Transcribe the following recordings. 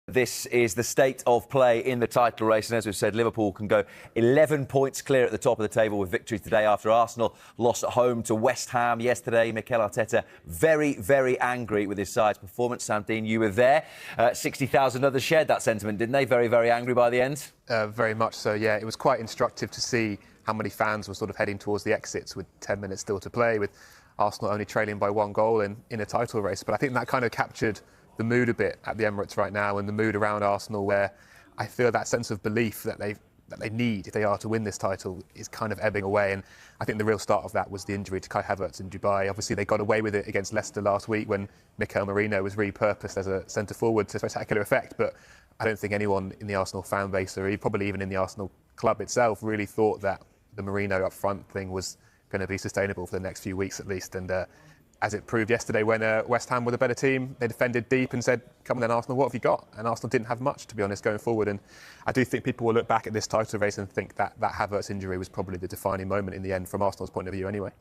This is the state of play in the title race, and as we've said, Liverpool can go 11 points clear at the top of the table with victories today after Arsenal lost at home to West Ham yesterday. Mikel Arteta very, very angry with his side's performance. Sam Dean, you were there. 60,000 others shared that sentiment, didn't they? Very, very angry by the end. Very much so, yeah. It was quite instructive to see how many fans were sort of heading towards the exits with 10 minutes still to play, with Arsenal only trailing by one goal in a title race. But I think that kind of captured the mood a bit at the Emirates right now, and the mood around Arsenal, where I feel that sense of belief that they need if they are to win this title is kind of ebbing away. And I think the real start of that was the injury to Kai Havertz in Dubai. Obviously, they got away with it against Leicester last week when Mikel Merino was repurposed as a centre forward to spectacular effect. But I don't think anyone in the Arsenal fan base, or probably even in the Arsenal club itself, really thought that the Merino up front thing was going to be sustainable for the next few weeks at least. And as it proved yesterday, when West Ham were the better team, they defended deep and said, come on then, Arsenal, what have you got? And Arsenal didn't have much, to be honest, going forward. And I do think people will look back at this title race and think that Havertz injury was probably the defining moment in the end, from Arsenal's point of view anyway.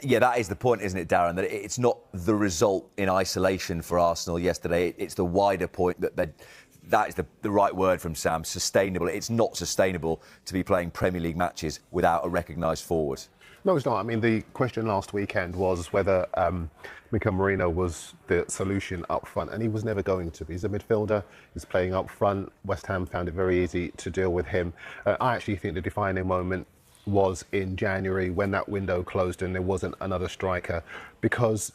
Yeah, that is the point, isn't it, Darren? That it's not the result in isolation for Arsenal yesterday. It's the wider point that is the right word from Sam, sustainable. It's not sustainable to be playing Premier League matches without a recognised forward. No, it's not. I mean, the question last weekend was whether Mikel Merino was the solution up front, and he was never going to be. He's a midfielder. He's playing up front. West Ham found it very easy to deal with him. I actually think the defining moment was in January when that window closed and there wasn't another striker, because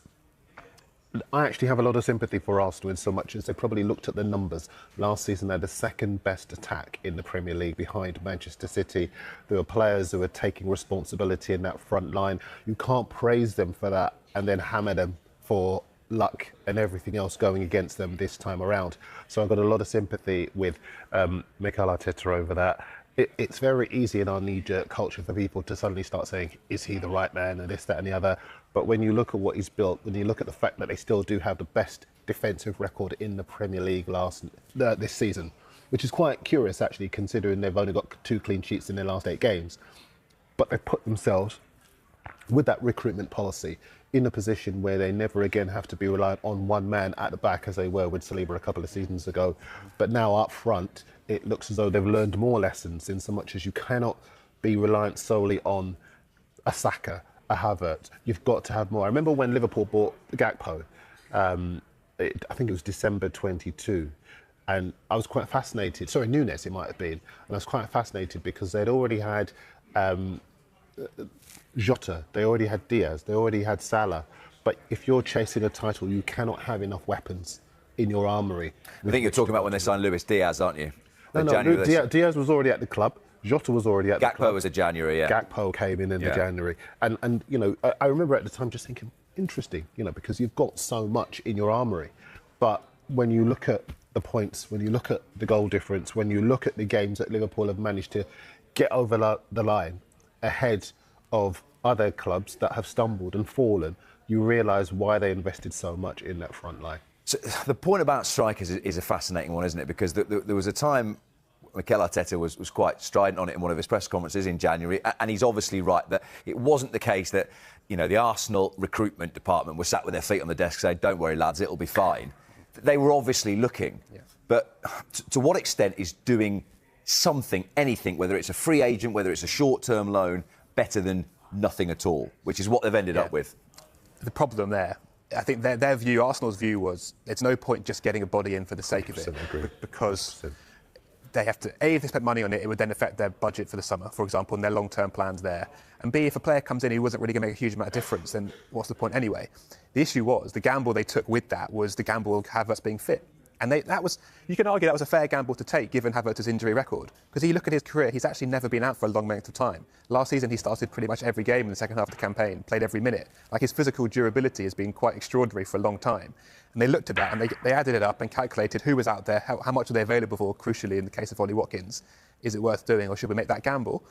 I actually have a lot of sympathy for Arsenal in so much as they probably looked at the numbers. Last season, they had the second best attack in the Premier League behind Manchester City. There were players who were taking responsibility in that front line. You can't praise them for that and then hammer them for luck and everything else going against them this time around. So I've got a lot of sympathy with Mikel Arteta over that. It's very easy in our knee-jerk culture for people to suddenly start saying, is he the right man, and this, that and the other. But when you look at what he's built, when you look at the fact that they still do have the best defensive record in the Premier League this season, which is quite curious actually, considering they've only got 2 clean sheets in their last 8 games. But they've put themselves, with that recruitment policy, in a position where they never again have to be reliant on one man at the back as they were with Saliba a couple of seasons ago. But now up front, it looks as though they've learned more lessons, in so much as you cannot be reliant solely on a Saka, a Havertz. You've got to have more. I remember when Liverpool bought Gakpo, I think it was December 22, and I was quite fascinated. Sorry, Nunes it might have been. And I was quite fascinated because they'd already had Jota, they already had Diaz, they already had Salah. But if you're chasing a title, you cannot have enough weapons in your armoury. I think you're talking about when they signed Luis Diaz, aren't you? No, Diaz was already at the club. Jota was already at the club. Gakpo was a January, yeah. Gakpo came in the January. And you know, I remember at the time just thinking, interesting, you know, because you've got so much in your armoury. But when you look at the points, when you look at the goal difference, when you look at the games that Liverpool have managed to get over the line ahead of other clubs that have stumbled and fallen, you realise why they invested so much in that front line. So the point about strikers is a fascinating one, isn't it? Because there was a time Mikel Arteta was quite strident on it in one of his press conferences in January, and he's obviously right that it wasn't the case that, you know, the Arsenal recruitment department were sat with their feet on the desk saying, don't worry lads, it'll be fine. They were obviously looking. Yeah. But to what extent is doing something, anything, whether it's a free agent, whether it's a short-term loan, better than nothing at all, which is what they've ended up with? The problem there, I think their view, Arsenal's view, was it's no point just getting a body in for the sake of it, because they have to, A, if they spent money on it, it would then affect their budget for the summer, for example, and their long-term plans there. And B, if a player comes in who wasn't really going to make a huge amount of difference, then what's the point anyway? The issue was, the gamble they took with that was the gamble of Havertz being fit. And that was, you can argue that was a fair gamble to take, given Havertz's injury record. Because if you look at his career, he's actually never been out for a long length of time. Last season, he started pretty much every game in the second half of the campaign, played every minute. Like, his physical durability has been quite extraordinary for a long time. And they looked at that and they added it up and calculated who was out there, how much are they available for, crucially in the case of Ollie Watkins. Is it worth doing, or should we make that gamble?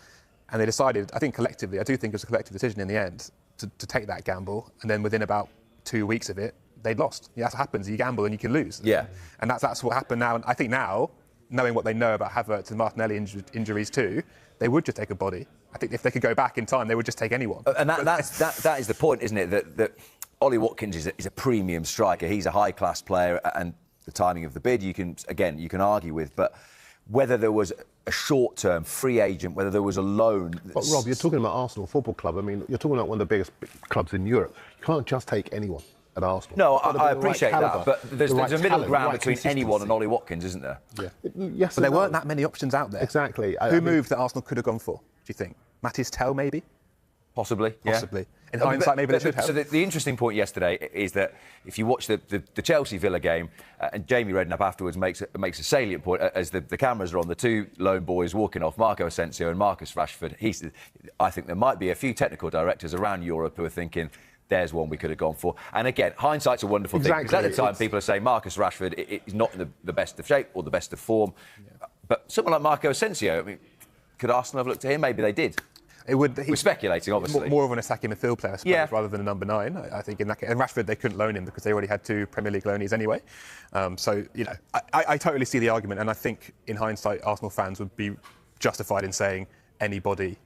And they decided, I think collectively, I do think it was a collective decision in the end, to take that gamble. And then within about 2 weeks of it, they'd lost. Yeah, that's what happens. You gamble and you can lose. Yeah. And that's what happened now. And I think now, knowing what they know about Havertz and Martinelli injuries too, they would just take a body. I think if they could go back in time, they would just take anyone. And that is the point, isn't it? That Ollie Watkins is a premium striker. He's a high-class player, and the timing of the bid, you can argue with, but whether there was a short-term free agent, whether there was a loan. But Rob, you're talking about Arsenal Football Club. I mean, you're talking about one of the biggest clubs in Europe. You can't just take anyone at Arsenal. No, I appreciate that, but there's a middle ground between anyone and Ollie Watkins, isn't there? Yeah. Yes, but there weren't that many options out there. Exactly. Who moved that Arsenal could have gone for, do you think? Matis Tell, maybe? Possibly. Possibly. In hindsight, maybe they should have. So the interesting point yesterday is that if you watch the Chelsea-Villa game, and Jamie Redknapp afterwards makes a salient point, as the cameras are on the two lone boys walking off, Marco Asensio and Marcus Rashford, he said, I think there might be a few technical directors around Europe who are thinking, there's one we could have gone for. And again, hindsight's a wonderful thing, because at the time people are saying Marcus Rashford is not in the best of shape or the best of form. Yeah. But someone like Marco Asensio, I mean, could Arsenal have looked at him? Maybe they did. We're speculating, obviously. More of an attacking midfield player, I suppose, rather than a number 9. I think in that case. And Rashford, they couldn't loan him because they already had 2 Premier League loanees anyway. So, you know, I totally see the argument, and I think in hindsight, Arsenal fans would be justified in saying anybody,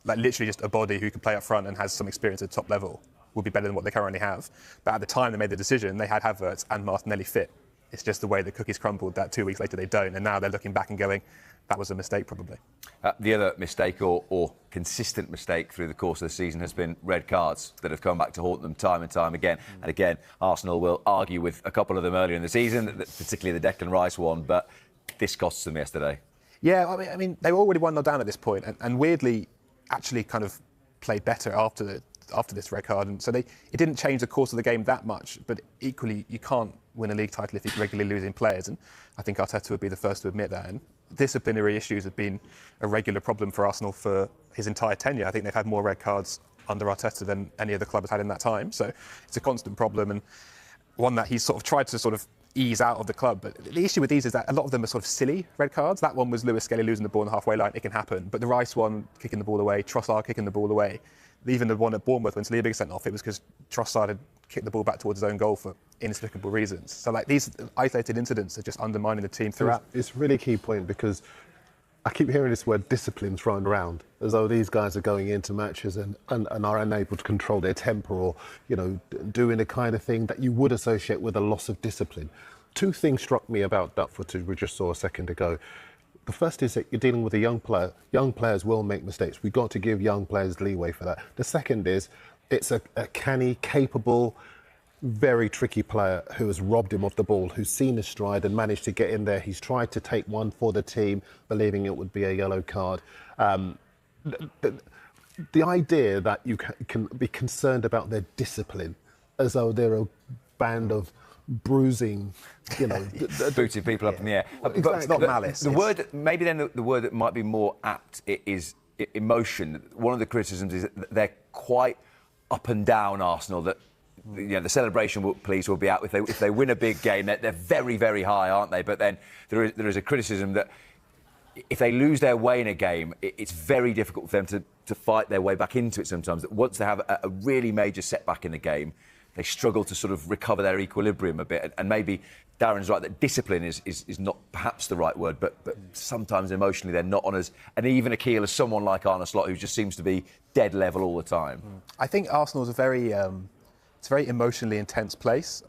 like literally just a body who can play up front and has some experience at the top level, would be better than what they currently have. But at the time they made the decision, they had Havertz and Martinelli fit. It's just the way the cookies crumbled that 2 weeks later they don't, and now they're looking back and going, that was a mistake, probably. The other mistake or consistent mistake through the course of the season has been red cards that have come back to haunt them time and time again. And again, Arsenal will argue with a couple of them earlier in the season, particularly the Declan Rice one, but this costs them yesterday. Yeah, I mean they were already 1-0 down at this point, and weirdly, actually kind of played better after this red card, and so it didn't change the course of the game that much. But equally, you can't win a league title if you're regularly losing players, and I think Arteta would be the first to admit that. And disciplinary issues have been a regular problem for Arsenal for his entire tenure. I think they've had more red cards under Arteta than any other club has had in that time. So it's a constant problem, and one that he's sort of tried to ease out of the club. But the issue with these is that a lot of them are sort of silly red cards. That one was Lewis Skelly losing the ball on the halfway line. It can happen. But the Rice one, kicking the ball away, Trossard kicking the ball away, even the one at Bournemouth when Saliba sent off, it was because Trossard had kicked the ball back towards his own goal for inexplicable reasons. So like these isolated incidents are just undermining the team throughout. It's a really key point, because I keep hearing this word discipline thrown around as though these guys are going into matches and are unable to control their temper, or, you know, doing the kind of thing that you would associate with a loss of discipline. 2 things struck me about that footage we just saw a second ago. The first is that you're dealing with a young player. Young players will make mistakes. We've got to give young players leeway for that. The second is it's a canny, capable, very tricky player who has robbed him of the ball, who's seen his stride and managed to get in there. He's tried to take one for the team, believing it would be a yellow card. The idea that you can be concerned about their discipline as though they're a band of bruising, you know, booting people up in the air. Exactly. But it's not malice. The word, maybe then the word that might be more apt is emotion. One of the criticisms is that they're quite up and down, Arsenal. That, you know, the celebration please will be out if they win a big game. They're very, very high, aren't they? But then there is a criticism that if they lose their way in a game, it's very difficult for them to fight their way back into it sometimes. That once they have a really major setback in the game, they struggle to sort of recover their equilibrium a bit. And maybe Darren's right that discipline is not perhaps the right word, but sometimes emotionally they're not on an even a keel as someone like Arne Slot, who just seems to be dead level all the time. I think Arsenal's a very emotionally intense place.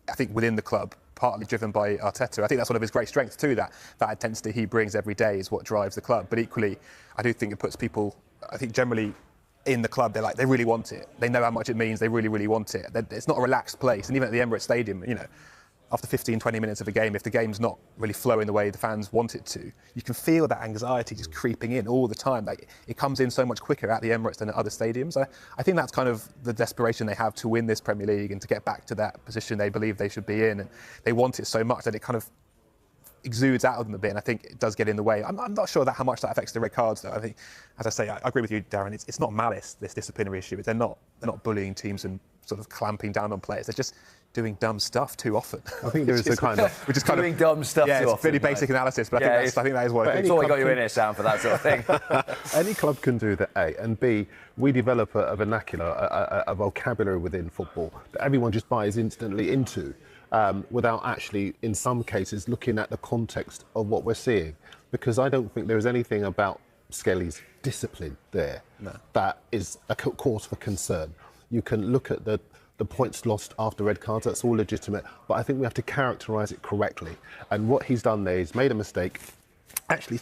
I think within the club, partly driven by Arteta. I think that's one of his great strengths too, that intensity he brings every day is what drives the club. But equally, I do think it puts people, I think generally in the club, they really want it. They know how much it means, they really, really want it. It's not a relaxed place. And even at the Emirates Stadium, you know, after 15, 20 minutes of a game, if the game's not really flowing the way the fans want it to, you can feel that anxiety just creeping in all the time. Like, it comes in so much quicker at the Emirates than at other stadiums. I think that's kind of the desperation they have to win this Premier League and to get back to that position they believe they should be in. And they want it so much that it kind of exudes out of them a bit, and I think it does get in the way. I'm not sure how much that affects the red cards, though. I think, as I say, I agree with you, Darren. It's not malice, this disciplinary issue. They're not bullying teams and sort of clamping down on players. They're just doing dumb stuff too often. I think there is a kind of... Which is kind doing dumb stuff too often. Yeah, it's pretty basic analysis, but I think that is what it is. It's all got you in here, Sam, for that sort of thing. Any club can do that, A. And B, we develop a vernacular, a vocabulary within football that everyone just buys instantly into, without actually, in some cases, looking at the context of what we're seeing. Because I don't think there is anything about Skelly's discipline there that is a cause for concern. You can look at the the points lost after red cards, that's all legitimate, but I think we have to characterise it correctly. And what he's done there, he's made a mistake. Actually,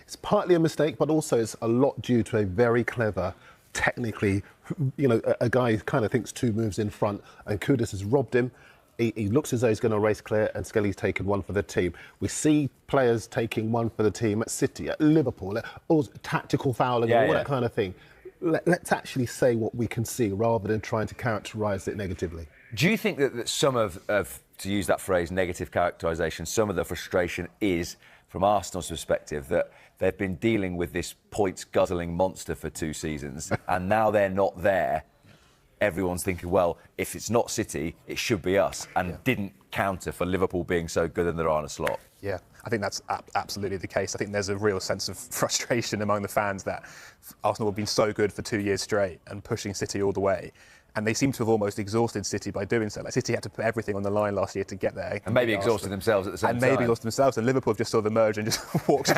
it's partly a mistake, but also it's a lot due to a very clever, technically, a guy who kind of thinks two moves in front, and Kudus has robbed him. He looks as though he's going to race clear, and Skelly's taken one for the team. We see players taking one for the team at City, at Liverpool, all tactical fouling, all that kind of thing. Let's actually say what we can see rather than trying to characterise it negatively. Do you think that some of, to use that phrase, negative characterisation, some of the frustration is, from Arsenal's perspective, that they've been dealing with this points-guzzling monster for 2 seasons, and now they're not there? Everyone's thinking, well, if it's not City, it should be us, and didn't counter for Liverpool being so good in their Arne slot. Yeah, I think that's absolutely the case. I think there's a real sense of frustration among the fans that Arsenal have been so good for 2 years straight and pushing City all the way. And they seem to have almost exhausted City by doing so. Like, City had to put everything on the line last year to get there. And maybe exhausted themselves at the same time. And maybe exhausted themselves. And Liverpool have just sort of emerged and just walked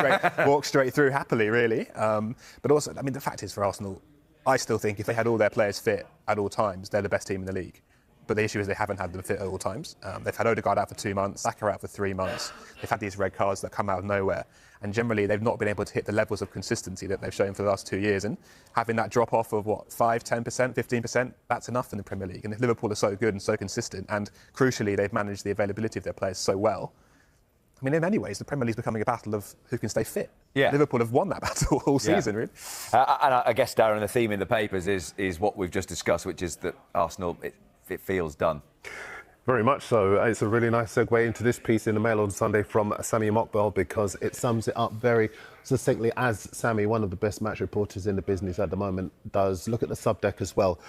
straight through happily, really. But also, I mean, the fact is for Arsenal, I still think if they had all their players fit at all times, they're the best team in the league. But the issue is they haven't had them fit at all times. They've had Odegaard out for 2 months, Saka out for 3 months. They've had these red cards that come out of nowhere. And generally, they've not been able to hit the levels of consistency that they've shown for the last 2 years. And having that drop off of, 5, 10%, 15%, that's enough in the Premier League. And if Liverpool are so good and so consistent, and crucially, they've managed the availability of their players so well, I mean, in many ways, the Premier League is becoming a battle of who can stay fit. Yeah. Liverpool have won that battle all season, really. And I guess, Darren, the theme in the papers is what we've just discussed, which is that Arsenal, it feels done. Very much so. It's a really nice segue into this piece in the Mail on Sunday from Sami Mokbel, because it sums it up very succinctly, as Sami, one of the best match reporters in the business at the moment, does. Look at the subdeck as well.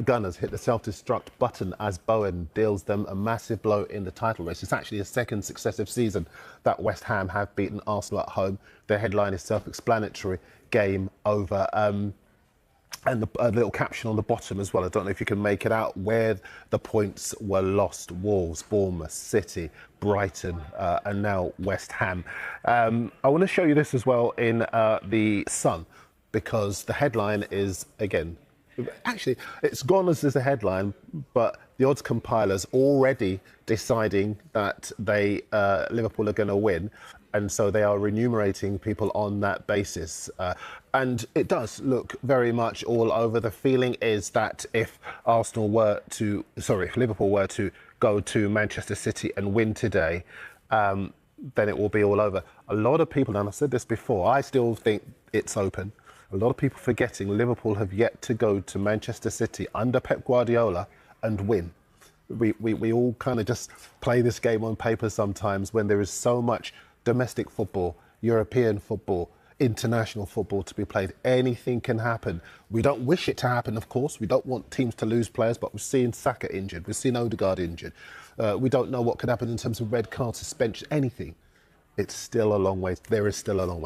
Gunners hit the self-destruct button as Bowen deals them a massive blow in the title race. It's actually a second successive season that West Ham have beaten Arsenal at home. Their headline is self-explanatory: game over. And a little caption on the bottom as well. I don't know if you can make it out, where the points were lost: Wolves, Bournemouth, City, Brighton, and now West Ham. I want to show you this as well in the Sun, because the headline is, again, actually, it's gone as a headline, but the odds compilers already deciding that Liverpool are going to win. And so they are remunerating people on that basis. And it does look very much all over. The feeling is that if Liverpool were to go to Manchester City and win today, then it will be all over. A lot of people, and I've said this before, I still think it's open. A lot of people forgetting Liverpool have yet to go to Manchester City under Pep Guardiola and win. We all kind of just play this game on paper sometimes, when there is so much domestic football, European football, international football to be played. Anything can happen. We don't wish it to happen, of course. We don't want teams to lose players, but we've seen Saka injured. We've seen Odegaard injured. We don't know what could happen in terms of red card, suspension, anything. It's still a long way. There is still a long way.